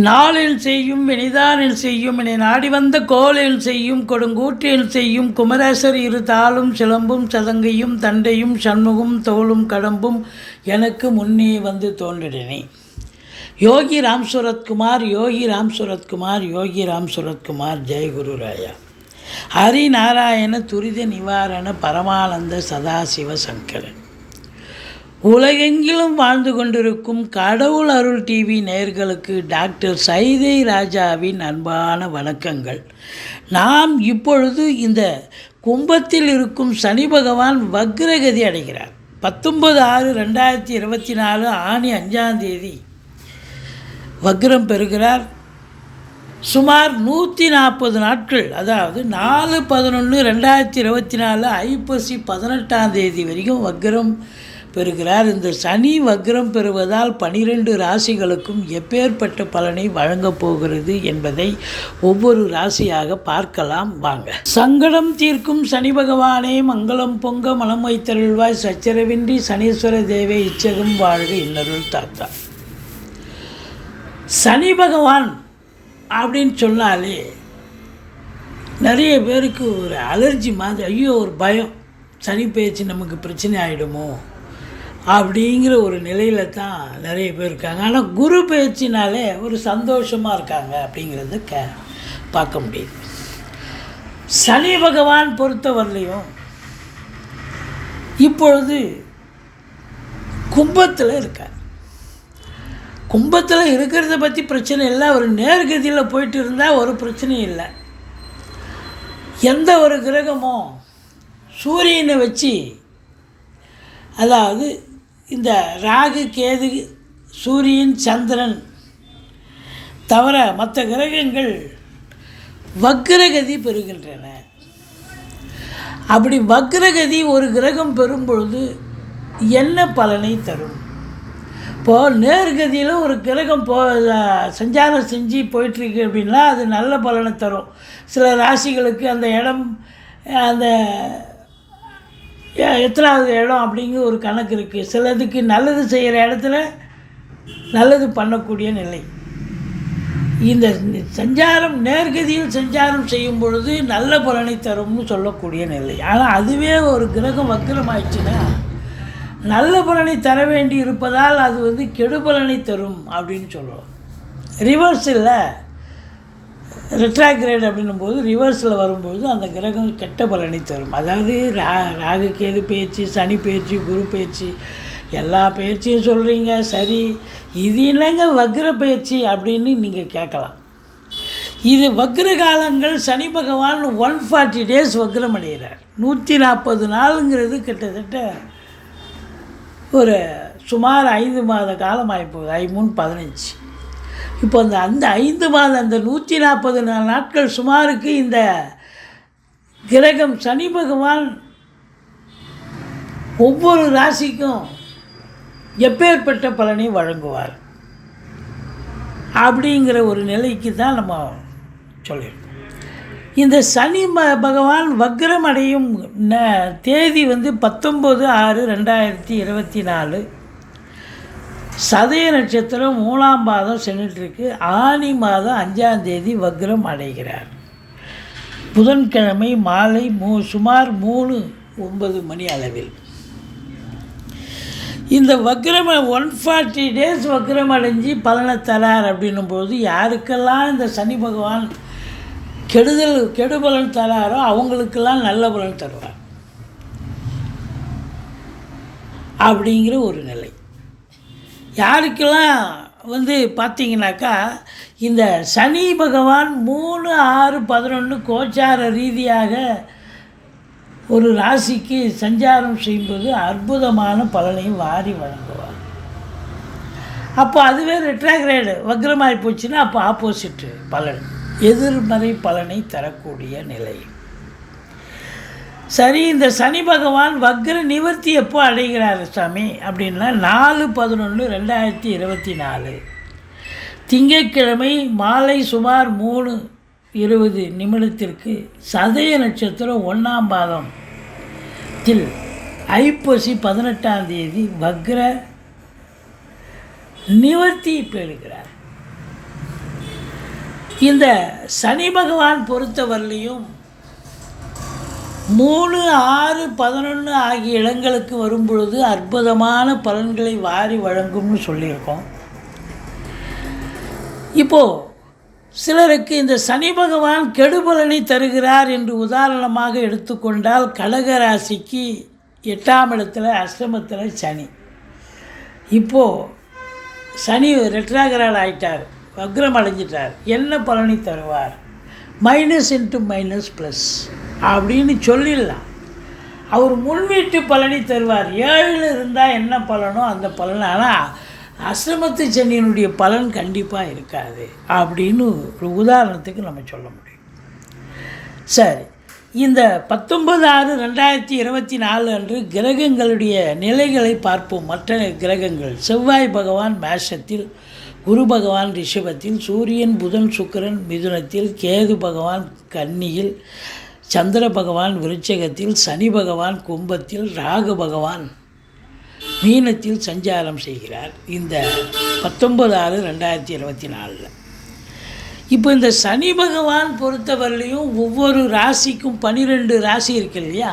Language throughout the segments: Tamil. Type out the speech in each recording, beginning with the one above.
நாளில் செய்யும் வினைதானில் செய்யும் என்னை நாடி வந்த கோலில் செய்யும் கொடுங்கூற்றில் செய்யும் குமரேசர் இரு தாளும் சிலம்பும் சதங்கையும் தண்டையும் சண்முகும் தோளும் கடம்பும் எனக்கு முன்னே வந்து தோன்றினே. யோகி ராம் சுரத்குமார், யோகி ராம் சுரத்குமார், யோகி ராம் சுரத்குமார். ஜெயகுரு ராயா. ஹரி நாராயண துரித நிவாரண பரமானந்த சதாசிவ சங்கரன். உலகெங்கிலும் வாழ்ந்து கொண்டிருக்கும் கடவுள் அருள் டிவி நேயர்களுக்கு டாக்டர் சைதை ராஜாவின் அன்பான வணக்கங்கள். நாம் இப்பொழுது இந்த கும்பத்தில் இருக்கும் சனி பகவான் வக்ரகதி அடைகிறார். 19/6/2024 ஆனி 5ஆம் தேதி வக்ரம் பெறுகிறார். சுமார் 140 நாட்கள், அதாவது 4/11/2024 ஐப்பசி 18ஆம் தேதி வரைக்கும் வக்ரம் பெறுகிறார். இந்த சனி வக்ரம் பெறுவதால் 12 ராசிகளுக்கும் எப்பேற்பட்ட பலனை வழங்கப் போகிறது என்பதை ஒவ்வொரு ராசியாக பார்க்கலாம் வாங்க. சங்கடம் தீர்க்கும் சனி பகவானே, மங்களம் பொங்க மனம் வைத்தருள்வாய், சச்சரவின்றி சனீஸ்வர தேவே இச்சகம் வாழ்க இன்னருள் தாத்தா. சனி பகவான் அப்படின்னு சொன்னாலே நிறைய பேருக்கு ஒரு அலர்ஜி மாதிரி, ஐயோ ஒரு பயம், சனி பேச்சு நமக்கு பிரச்சனை ஆகிடுமோ அப்படிங்கிற ஒரு நிலையில் தான் நிறைய பேர் இருக்காங்க. ஆனால் குரு பயிற்சினாலே ஒரு சந்தோஷமாக இருக்காங்க அப்படிங்கிறத பார்க்க முடியுது. சனி பகவான் பொறுத்தவரையிலையும் இப்பொழுது கும்பத்தில் இருக்கார். கும்பத்தில் இருக்கிறத பற்றி பிரச்சனை இல்லை. ஒரு நேர்கதியில் போயிட்டு இருந்தால் ஒரு பிரச்சனையும் இல்லை. எந்த ஒரு கிரகமோ சூரியனை வச்சு, அதாவது இந்த ராகு கேது சூரியன் சந்திரன் தவிர மற்ற கிரகங்கள் வக்ரகதி பெறுகின்றன. அப்படி வக்ரகதி ஒரு கிரகம் பெறும் பொழுது என்ன பலனை தரும்? இப்போது நேர்கதியில் ஒரு கிரகம் சஞ்சாரம் செஞ்சு போயிட்டுருக்கு அப்படின்னா அது நல்ல பலனை தரும். சில ராசிகளுக்கு அந்த இடம், அந்த எத்தனாவது இடம் அப்படிங்கிற ஒரு கணக்கு இருக்குது. சிலதுக்கு நல்லது செய்கிற இடத்துல நல்லது பண்ணக்கூடிய நிலை. இந்த சஞ்சாரம் நேர்கதியில் சஞ்சாரம் செய்யும் பொழுது நல்ல பலனை தரும்னு சொல்லக்கூடிய நிலை. ஆனால் அதுவே ஒரு கிரகம் வக்ரம் ஆயிடுச்சுன்னா நல்ல பலனை தர வேண்டி இருப்பதால் அது கெடுபலனை தரும் அப்படின்னு சொல்லுவோம். ரிவர்ஸில் ரெட்ராக்ரேட் அப்படின்னும்போது ரிவர்ஸில் வரும்போது அந்த கிரகம் கெட்ட பலனை தரும். அதாவது ராகு கேது பயிற்சி, சனி பயிற்சி, குரு பயிற்சி, எல்லா பயிற்சியும் சொல்கிறீங்க சரி, இது இல்லைங்க வக்ர பயிற்சி அப்படின்னு நீங்கள் கேட்கலாம். இது வக்ர காலங்கள். சனி பகவான் 140 days வக்ரம் அடைகிறார். 140 நாளுங்கிறது கிட்டத்தட்ட ஒரு சுமார் 5 மாத காலம் ஆகிப்போகுது. 5×3=15. இப்போ அந்த 5 மாதம், அந்த 140 நாட்கள் சுமாருக்கு இந்த கிரகம் சனி பகவான் ஒவ்வொரு ராசிக்கும் எப்பேற்பட்ட பலனை வழங்குவார் அப்படிங்கிற ஒரு நிலைக்கு தான் நம்ம சொல்லியிருக்கோம். இந்த சனி பகவான் வக்ரம் அடையும் தேதி 19/6/2024 சதய நட்சத்திரம் 3ஆம் பாதம் சென்றுட்டுருக்கு. ஆனி மாதம் 5ஆம் தேதி வக்ரம் அடைகிறார். புதன்கிழமை மாலை சுமார் 3:09 மணி அளவில் இந்த வக்ரம் 140 days வக்ரம் அடைஞ்சு பலனை தரார் அப்படின்னும்போது யாருக்கெல்லாம் இந்த சனி பகவான் கெடுபலன் தராரோ அவங்களுக்கெல்லாம் நல்ல பலன் தருவார் அப்படிங்கிற ஒரு நிலை. யாருக்கெல்லாம் பார்த்தீங்கன்னாக்கா இந்த சனி பகவான் 3/6/11 கோச்சார ரீதியாக ஒரு ராசிக்கு சஞ்சாரம் செய்யும்போது அற்புதமான பலனையும் வாரி வழங்குவார். அப்போ அதுவே ரெட்ராக்ரேடு வக்ரமாகி போச்சுன்னா அப்போ ஆப்போசிட்டு பலன், எதிர்மறை பலனை தரக்கூடிய நிலை. சரி, இந்த சனி பகவான் வக்ர நிவர்த்தி எப்போ அடைகிறார் சாமி அப்படின்னா 4/11/2024 திங்கட்கிழமை மாலை சுமார் 3:20 சதய நட்சத்திரம் 1ஆம் பாதத்தில் ஐப்பசி 18ஆம் தேதி வக்ர நிவர்த்தி பெறுகிறார். இந்த சனி பகவான் பொறுத்தவரையிலையும் 3, 6, 11 ஆகிய இடங்களுக்கு வரும்பொழுது அற்புதமான பலன்களை வாரி வழங்கும்னு சொல்லியிருக்கோம். இப்போது சிலருக்கு இந்த சனி பகவான் கெடுபலனை தருகிறார் என்று உதாரணமாக எடுத்துக்கொண்டால் கடகராசிக்கு 8ஆம் இடத்துல அஷ்டமத்தில் சனி. இப்போது சனி ரெட்ராகிராட் ஆகிட்டார், வக்ரம் அடைஞ்சிட்டார். என்ன பலனை தருவார்? மைனஸ் இன்ட்டு மைனஸ் ப்ளஸ் அப்படின்னு சொல்லிடலாம். அவர் முன்வீட்டு பலனை தருவார். 7 இருந்தால் என்ன பலனோ அந்த பலன். ஆனால் அஷ்டமத்து சனியினுடைய பலன் கண்டிப்பாக இருக்காது அப்படின்னு ஒரு உதாரணத்துக்கு நம்ம சொல்ல முடியும். சரி, இந்த 19/6/2024 அன்று கிரகங்களுடைய நிலைகளை பார்ப்போம். மற்ற கிரகங்கள்: செவ்வாய் பகவான் மேஷத்தில், குரு பகவான் ரிஷபத்தில், சூரியன் புதன் சுக்கிரன் மிதுனத்தில், கேது பகவான் கன்னியில், சந்திர பகவான் விருச்சிகத்தில், சனி பகவான் கும்பத்தில், ராகு பகவான் மீனத்தில் சஞ்சாரம் செய்கிறார் இந்த 19/6/2024. இப்போ இந்த சனி பகவான் பொறுத்தவரையிலையும் ஒவ்வொரு ராசிக்கும் 12 ராசி இருக்கு இல்லையா,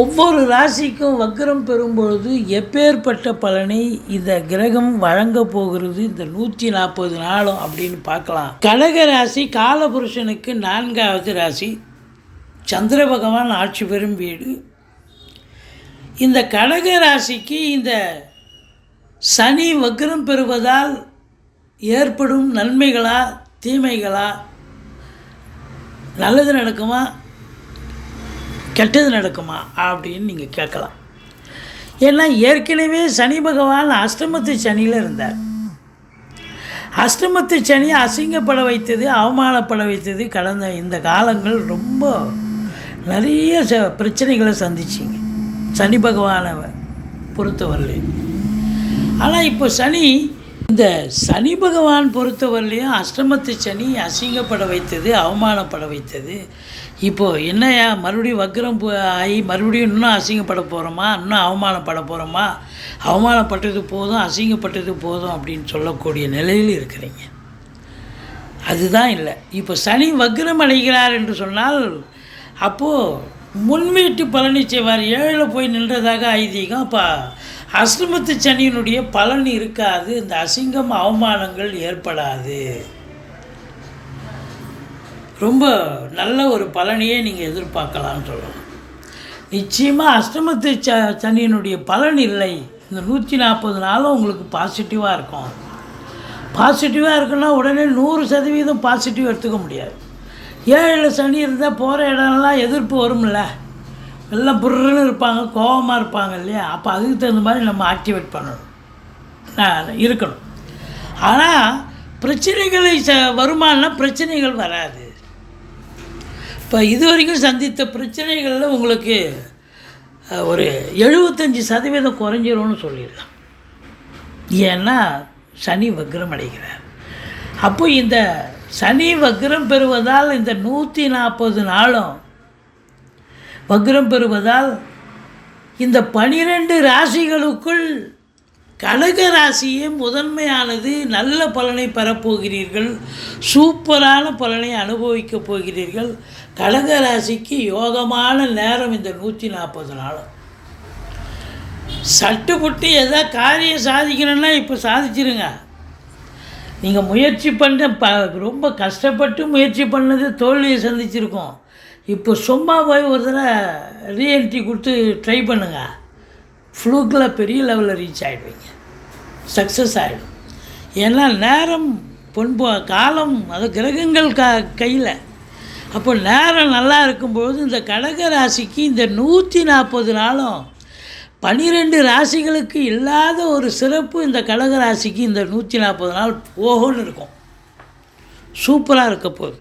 ஒவ்வொரு ராசிக்கும் வக்ரம் பெறும்பொழுது எப்பேற்பட்ட பலனை இந்த கிரகம் வழங்க போகிறது இந்த 140 நாளும் அப்படின்னு பார்க்கலாம். கடக ராசி காலபுருஷனுக்கு 4வது ராசி, சந்திர பகவான் ஆட்சி பெறும் வீடு. இந்த கடக ராசிக்கு இந்த சனி வக்ரம் பெறுவதால் ஏற்படும் நன்மைகளா தீமைகளா, நல்லது நடக்குமா கெட்டது நடக்குமா அப்படின்னு நீங்கள் கேட்கலாம். ஏன்னா ஏற்கனவே சனி பகவான் அஷ்டமத்து சனியில் இருந்தார். அஷ்டமத்து சனி அசிங்கப்பட வைத்தது, அவமானப்பட வைத்தது. கடந்த இந்த காலங்கள் ரொம்ப நிறைய பிரச்சனைகளை சந்திச்சிங்க சனி பகவானை பொறுத்தவரையிலையும். ஆனால் இப்போ இந்த சனி பகவான் பொறுத்தவரையிலையும் அஷ்டமத்து சனி அசிங்கப்பட வைத்தது, அவமானப்பட வைத்தது. இப்போது என்னையா மறுபடியும் வக்ரம் ஆகி மறுபடியும் இன்னும் அசிங்கப்பட போகிறோமா, இன்னும் அவமானப்பட போகிறோமா? அவமானப்பட்டது போதும், அசிங்கப்பட்டது போதும் அப்படின்னு சொல்லக்கூடிய நிலையில் இருக்கிறீங்க. அதுதான் இல்லை. இப்போ சனி வக்ரம் அடைகிறார் என்று சொன்னால் அப்போது முன்வீட்டு பலனை செய்வார். 7 போய் நின்றதாக ஐதீகம். அப்போ அஷ்டமத்து சனியினுடைய பலன் இருக்காது, இந்த அசிங்கம் அவமானங்கள் ஏற்படாது. ரொம்ப நல்ல ஒரு பலனையே நீங்கள் எதிர்பார்க்கலான்னு சொல்லலாம். நிச்சயமாக அஷ்டமத்து சனியினுடைய பலன் இல்லை. இந்த 140 நாளும் உங்களுக்கு பாசிட்டிவாக இருக்கும். பாசிட்டிவாக இருக்குன்னா உடனே 100% பாசிட்டிவ் எடுத்துக்க முடியாது. 7 சனி இருந்தால் போகிற இடம்லாம் எதிர்ப்பு வரும்ல, எல்லாம் புர்ருன்னு இருப்பாங்க, கோபமாக இருப்பாங்க இல்லையா? அப்போ அதுக்கு தகுந்த மாதிரி நம்ம ஆக்டிவேட் பண்ணணும், இருக்கணும். ஆனால் பிரச்சனைகளை வருமானா பிரச்சனைகள் வராது. இப்போ இது வரைக்கும் சந்தித்த பிரச்சனைகளில் உங்களுக்கு ஒரு 75% குறைஞ்சிரும்னு சொல்லிடலாம். ஏன்னா சனி வக்ரம் அடைகிறார். அப்போ இந்த சனி வக்ரம் பெறுவதால் இந்த 140 நாளும் வக்ரம் பெறுவதால் இந்த 12 ராசிகளுக்குள் கடக ராசியே முதன்மையானது. நல்ல பலனை பெறப்போகிறீர்கள், சூப்பரான பலனை அனுபவிக்கப் போகிறீர்கள். கடக ராசிக்கு யோகமான நேரம் இந்த 140 நாளும். சட்டுப்புட்டு எதாவது காரியம் சாதிக்கணும்னா இப்போ சாதிச்சிருங்க. நீங்கள் முயற்சி ரொம்ப கஷ்டப்பட்டு முயற்சி பண்ணது தோல்வியை சந்திச்சிருக்கோம். இப்போ சும்மா போய் ஒரு தடவை ரீஎன்ட்ரி கொடுத்து ட்ரை பண்ணுங்கள், ஃப்ளூக்கில் பெரிய லெவலில் ரீச் ஆகிடுவீங்க, சக்ஸஸ் ஆகிடும். ஏன்னா நேரம் காலம் அது கிரகங்கள் கையில். அப்போ நேரம் நல்லா இருக்கும்பொழுது இந்த கடக ராசிக்கு இந்த 140 நாளும் 12 ராசிகளுக்கு இல்லாத ஒரு சிறப்பு இந்த கடக ராசிக்கு இந்த 140 நாள் போகணும்னு இருக்கும். சூப்பராக இருக்க போகுது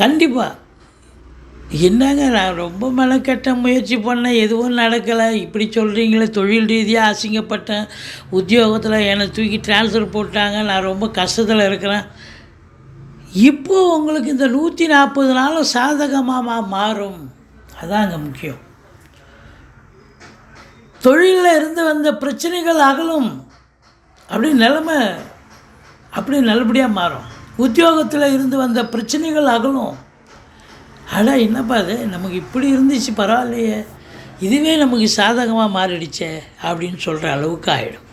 கண்டிப்பாக. என்னங்க நான் ரொம்ப மெனக்கெட்ட முயற்சி பண்ணேன், எதுவும் நடக்கலை, இப்படி சொல்கிறீங்களே, தொழில் ரீதியாக அசிங்கப்பட்டேன், உத்தியோகத்தில் என்னை தூக்கி ட்ரான்ஸ்ஃபர் போட்டாங்க, நான் ரொம்ப கஷ்டத்தில் இருக்கிறேன். இப்போது உங்களுக்கு இந்த 140 நாளும் சாதகமாக மாறும். அதான் அங்கே முக்கியம். தொழிலில் இருந்து வந்த பிரச்சனைகள் அகலும், அப்படி நிலைமை அப்படி நல்லபடியாக மாறும். உத்தியோகத்தில் இருந்து வந்த பிரச்சனைகள் அகலும். என்னப்பா அது நமக்கு இப்படி இருந்துச்சு, பரவாயில்லையே, இதுவே நமக்கு சாதகமாக மாறிடுச்சே அப்படின்னு சொல்கிற அளவுக்கு ஆகிடும்.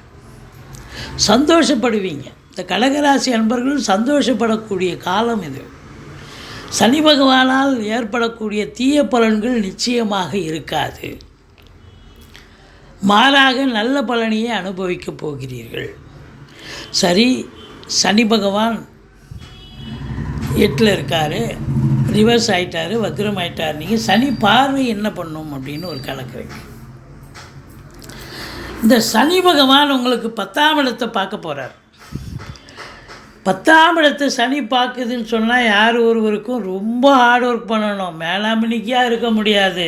சந்தோஷப்படுவீங்க. இந்த கடகராசி அன்பர்கள் சந்தோஷப்படக்கூடிய காலம் இது. சனி பகவானால் ஏற்படக்கூடிய தீய பலன்கள் நிச்சயமாக இருக்காது. மாறாக நல்ல பலனையே அனுபவிக்கப் போகிறீர்கள். சரி, சனி பகவான் 8ல் இருக்கார், ரிவர்ஸ் ஆகிட்டார், வக்ரம் ஆகிட்டார். நீங்கள் சனி பார்வை என்ன பண்ணும் அப்படின்னு ஒரு கணக்கு இருக்கு. இந்த சனி பகவான் உங்களுக்கு 10ஆம் இடத்தை பார்க்க போகிறார். 10ஆம் இடத்தை சனி பார்க்குதுன்னு சொன்னால் யார் ஒருவருக்கும் ரொம்ப ஹார்ட் ஒர்க் பண்ணணும், மேலாமணிக்காக இருக்க முடியாது,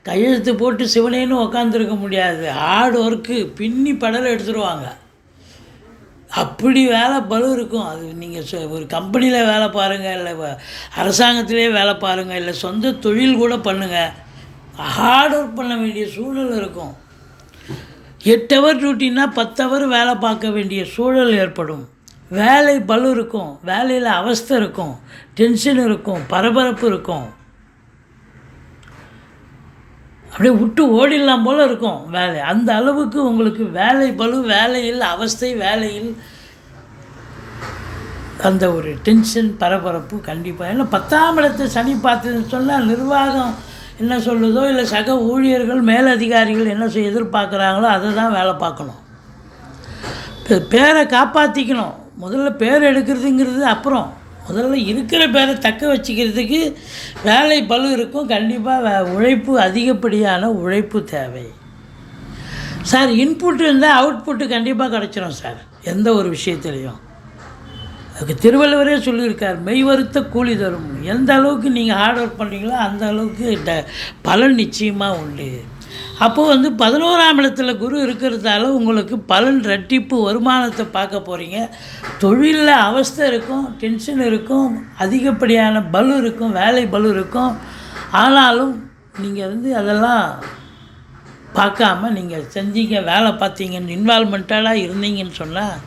கையெழுத்து போட்டு சிவனேன்னு உக்காந்துருக்க முடியாது. ஹார்ட் ஒர்க்கு பின்னி படலை எடுத்துருவாங்க. அப்படி வேலை பலு இருக்கும். அது நீங்கள் ஒரு கம்பெனியில் வேலை பாருங்கள், இல்லை அரசாங்கத்திலே வேலை பாருங்கள், இல்லை சொந்த தொழில் கூட பண்ணுங்கள், ஹார்ட் ஒர்க் பண்ண வேண்டிய சூழல் இருக்கும். 8 ஹவர் டியூட்டின்னா 10 ஹவர் வேலை பார்க்க வேண்டிய சூழல் ஏற்படும். வேலை பலு இருக்கும், வேலையில் அவஸ்தை இருக்கும், டென்ஷன் இருக்கும், பரபரப்பு இருக்கும். அப்படியே விட்டு ஓடிடலாம் போல் இருக்கும் வேலை. அந்த அளவுக்கு உங்களுக்கு வேலை பலு, வேலையில் அவஸ்தை, வேலையில் அந்த ஒரு டென்ஷன், பரபரப்பு கண்டிப்பாக. ஏன்னா 10ஆம் இடத்தை சனி பார்த்துன்னு சொன்னால் நிர்வாகம் என்ன சொல்லுதோ, இல்லை சக ஊழியர்கள் மேலதிகாரிகள் என்ன எதிர்பார்க்குறாங்களோ அதை தான் வேலை பார்க்கணும். பேரை காப்பாற்றிக்கணும். முதல்ல பேர் எடுக்கிறதுங்கிறது அப்புறம், முதல்ல இருக்கிற பேரை தக்க வச்சுக்கிறதுக்கு வேலை பலு இருக்கும். கண்டிப்பாக உழைப்பு, அதிகப்படியான உழைப்பு தேவை சார். இன்புட் இருந்தால் அவுட்புட்டு கண்டிப்பாக கிடச்சிரும் சார், எந்த ஒரு விஷயத்துலையும். அதுக்கு திருவள்ளுவரே சொல்லியிருக்கார், மெய் வருத்த கூலி தரும். எந்த அளவுக்கு நீங்கள் ஹார்ட் ஒர்க் பண்ணுறீங்களோ அந்த அளவுக்கு பலன் நிச்சயமாக உண்டு. அப்போது 11ஆம் இடத்துல குரு இருக்கிறதால உங்களுக்கு பலன் ரெட்டிப்பு வருமானத்தை பார்க்க போகிறீங்க. தொழிலில் அவஸ்தை இருக்கும், டென்ஷன் இருக்கும், அதிகப்படியான பலு இருக்கும், வேலை பலு இருக்கும். ஆனாலும் நீங்கள் அதெல்லாம் பார்க்காம நீங்கள் செஞ்சீங்க, வேலை பார்த்தீங்கன்னு இன்வால்மெண்ட்டாக இருந்தீங்கன்னு சொன்னால்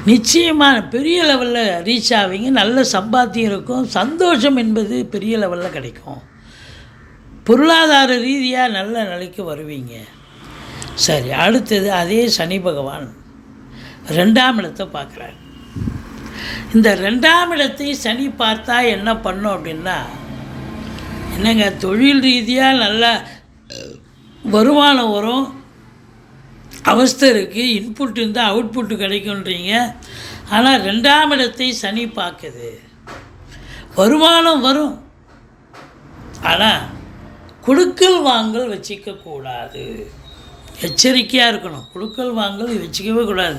நிச்சயமாக பெரிய லெவலில் ரீச் ஆவீங்க. நல்ல சம்பாத்தியம் இருக்கும், சந்தோஷம் என்பது பெரிய லெவலில் கிடைக்கும், பொருளாதார ரீதியாக நல்ல நிலைக்கு வருவீங்க. சரி, அடுத்தது அதே சனி பகவான் 2ஆம் இடத்தை பார்க்குறார். இந்த 2ஆம் இடத்தை சனி பார்த்தா என்ன பண்ணும் அப்படின்னா, என்னங்க தொழில் ரீதியாக நல்ல வருமானம் வரும், அவஸ்தை இருக்குது, இன்புட் இருந்தால் அவுட்புட்டு கிடைக்குன்றீங்க. ஆனால் 2ஆம் இடத்தை சனி பார்க்குது. வருமானம் வரும், ஆனால் கொடுக்கல் வாங்கல் வச்சிக்கக்கூடாது, எச்சரிக்கையாக இருக்கணும். கொடுக்கல் வாங்கல் வச்சுக்கவே கூடாது.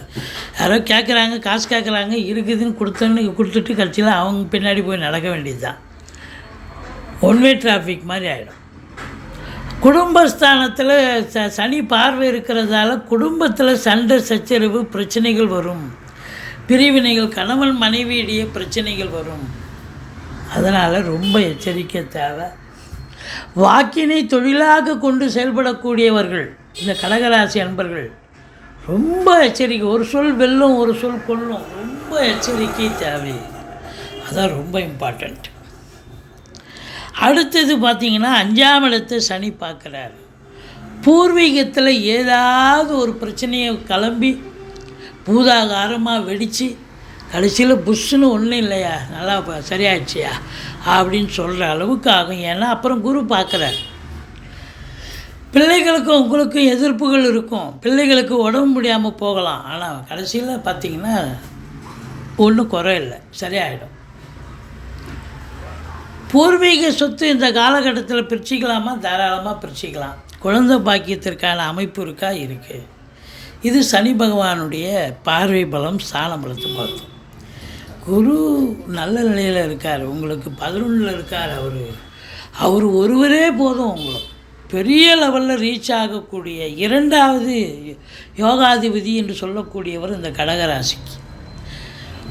யாரோ கேட்குறாங்க, காசு கேட்குறாங்க, இருக்குதுன்னு கொடுத்துட்டு கட்சியில் அவங்க பின்னாடி போய் நடக்க வேண்டியது தான். ஒன்வே டிராஃபிக் மாதிரி ஆகிடும். குடும்பஸ்தானத்தில் சனி பார்வை இருக்கிறதால குடும்பத்தில் சண்டை சச்சரவு பிரச்சனைகள் வரும், பிரிவினைகள், கணவன் மனைவியிடையே பிரச்சனைகள் வரும். அதனால் ரொம்ப எச்சரிக்கை தேவை. வாக்கினை தொழிலாக கொண்டு செயல்படக்கூடியவர்கள் இந்த கடகராசி அன்பர்கள் ரொம்ப எச்சரிக்கை. ஒரு சொல் வெல்லும், ஒரு சொல் கொல்லும், ரொம்ப எச்சரிக்கை தேவை. அதான் ரொம்ப இம்பார்ட்டண்ட். அடுத்தது பார்த்திங்கன்னா 5ஆம் இடத்தை சனி பார்க்குறாரு. பூர்வீகத்தில் ஏதாவது ஒரு பிரச்சனையை கிளம்பி பூதாகாரமாக வெடித்து கடைசியில் புஷ்ஷுன்னு ஒன்றும் இல்லையா, நல்லா சரியாயிடுச்சியா அப்படின்னு சொல்கிற அளவுக்கு ஆகும். ஏன்னா அப்புறம் குரு பார்க்குறார். பிள்ளைகளுக்கும் உங்களுக்கும் எதிர்ப்புகள் இருக்கும், பிள்ளைகளுக்கு உடம்பு முடியாமல் போகலாம். ஆனால் கடைசியில் பார்த்திங்கன்னா ஒன்றும் குறை இல்லை, சரியாயிடும். பூர்வீக சொத்து இந்த காலகட்டத்தில் பிரிச்சிக்கலாமா? தாராளமாக பிரிச்சிக்கலாம். குழந்தை பாக்கியத்திற்கான அமைப்பு இருக்கா? இருக்குது. இது சனி பகவானுடைய பார்வை பலம், ஸ்தான பலத்தை பார்த்தோம். குரு நல்ல நிலையில் இருக்கார், உங்களுக்கு 11ல் இருக்கார். அவர் ஒருவரே போதும் உங்களுக்கு பெரிய லெவலில் ரீச் ஆகக்கூடிய 2வது யோகாதிபதி என்று சொல்லக்கூடியவர் இந்த கடகராசிக்கு.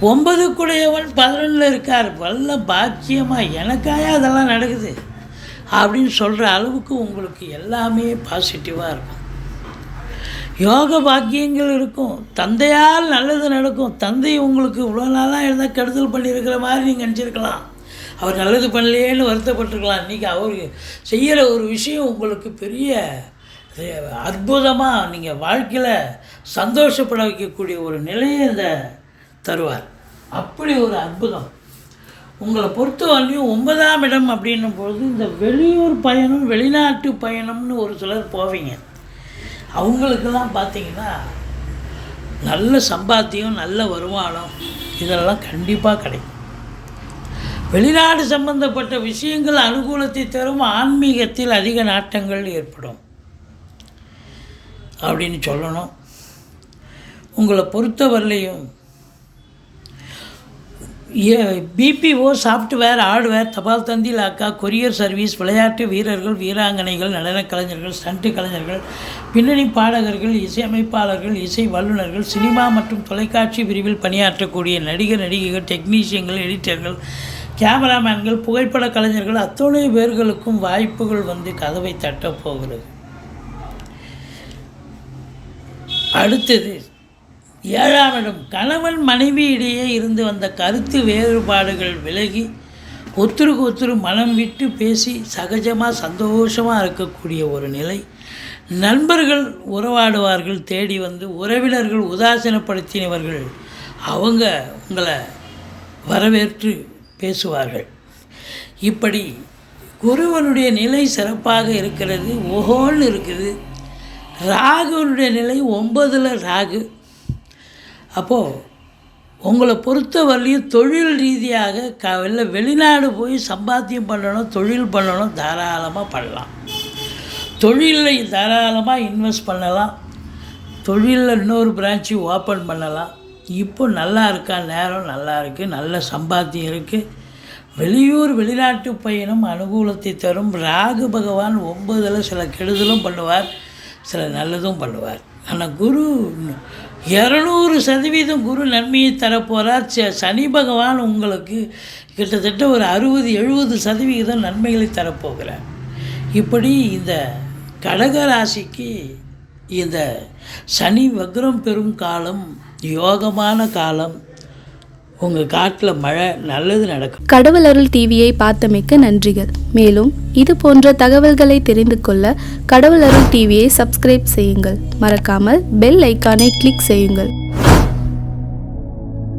9 கூடையவன் 11ல் இருக்கார். வல்ல பாக்கியமாக எனக்காக அதெல்லாம் நடக்குது அப்படின்னு சொல்கிற அளவுக்கு உங்களுக்கு எல்லாமே பாசிட்டிவாக இருக்கும். யோக பாக்கியங்கள் இருக்கும், தந்தையால் நல்லது நடக்கும். தந்தை உங்களுக்கு இவ்வளோ நாளாக இருந்தால் கெடுதல் பண்ணியிருக்கிற மாதிரி நீங்கள் நினச்சிருக்கலாம். அவர் நல்லது பண்ணலையேன்னு வருத்தப்பட்டிருக்கலாம். இன்றைக்கி அவர் செய்கிற ஒரு விஷயம் உங்களுக்கு பெரிய அற்புதமாக நீங்கள் வாழ்க்கையில் சந்தோஷப்பட வைக்கக்கூடிய ஒரு நிலையை இந்த தருவார். அப்படி ஒரு அற்புதம் உங்களை பொறுத்தவரையும் 9ஆம் இடம் அப்படின்னும் பொழுது இந்த வெளியூர் பயணம், வெளிநாட்டு பயணம்னு ஒரு சிலர் போவீங்க. அவங்களுக்கெல்லாம் பார்த்திங்கன்னா நல்ல சம்பாத்தியம், நல்ல வருமானம் இதெல்லாம் கண்டிப்பாக கிடைக்கும். வெளிநாடு சம்பந்தப்பட்ட விஷயங்கள் அனுகூலத்தை தரும். ஆன்மீகத்தில் அதிக நாட்டங்கள் ஏற்படும் அப்படின்னு சொல்லணும். உங்களை பொறுத்தவரையிலையும் பிபிஓ, சாஃப்ட்வேர், ஹார்ட்வேர், தபால் தந்தி லாக்கா, கொரியர் சர்வீஸ், விளையாட்டு வீரர்கள், வீராங்கனைகள், நடனக் கலைஞர்கள், ஸ்டண்ட் கலைஞர்கள், பின்னணி பாடகர்கள், இசையமைப்பாளர்கள், இசை வல்லுநர்கள், சினிமா மற்றும் தொலைக்காட்சி பிரிவில் பணியாற்றக்கூடிய நடிகர், நடிகைகள், டெக்னீஷியன்கள், எடிட்டர்கள், கேமராமேன்கள், புகைப்பட கலைஞர்கள் அத்தனை பேர்களுக்கும் வாய்ப்புகள் வந்து கதவை தட்டப்போகிறது. அடுத்தது 7ஆம் இடம். கணவன் மனைவி இடையே இருந்து வந்த கருத்து வேறுபாடுகள் விலகி ஒருத்தருக்கு ஒருத்தர் மனம் விட்டு பேசி சகஜமாக சந்தோஷமாக இருக்கக்கூடிய ஒரு நிலை. நண்பர்கள் உறவாடுவார்கள் தேடி வந்து. உறவினர்கள் உதாசீனப்படுத்தினவர்கள் அவங்க உங்களை வரவேற்று பேசுவார்கள். இப்படி குருவனுடைய நிலை சிறப்பாக இருக்கிறது, ஓஹோன்னு இருக்குது. ராகுனுடைய நிலை 9ல் ராகு. அப்போது உங்களை பொறுத்தவரையிலையும் தொழில் ரீதியாக வெளிநாடு போய் சம்பாத்தியம் பண்ணணும், தொழில் பண்ணணும், தாராளமாக பண்ணலாம். தொழிலில் தாராளமாக இன்வெஸ்ட் பண்ணலாம். தொழிலில் இன்னொரு பிரான்ச்சு ஓப்பன் பண்ணலாம். இப்போ நல்லா இருக்கா, நேரம் நல்லா இருக்குது, நல்ல சம்பாத்தியம் இருக்குது. வெளியூர் வெளிநாட்டு பயணம் அனுகூலத்தை தரும். ராகு பகவான் 9ல் சில கெடுதலும் பண்ணுவார், சில நல்லதும் பண்ணுவார். ஆனால் குரு 200% குரு நன்மையை தரப்போகிறார். சனி பகவான் உங்களுக்கு கிட்டத்தட்ட ஒரு 60-70% நன்மைகளை தரப்போகிறார். இப்படி இந்த கடகராசிக்கு இந்த சனி வக்ரம் பெறும் காலம் யோகமான காலம். உங்கள் காட்டில் மழை நல்லது நடக்கும். கடவுள் அருள் டிவியை பார்த்தமைக்கு நன்றிகள். மேலும் இது போன்ற தகவல்களை தெரிந்து கொள்ள கடவுள் அருள் டிவியை சப்ஸ்கிரைப் செய்யுங்கள். மறக்காமல் பெல் ஐக்கானை கிளிக் செய்யுங்கள்.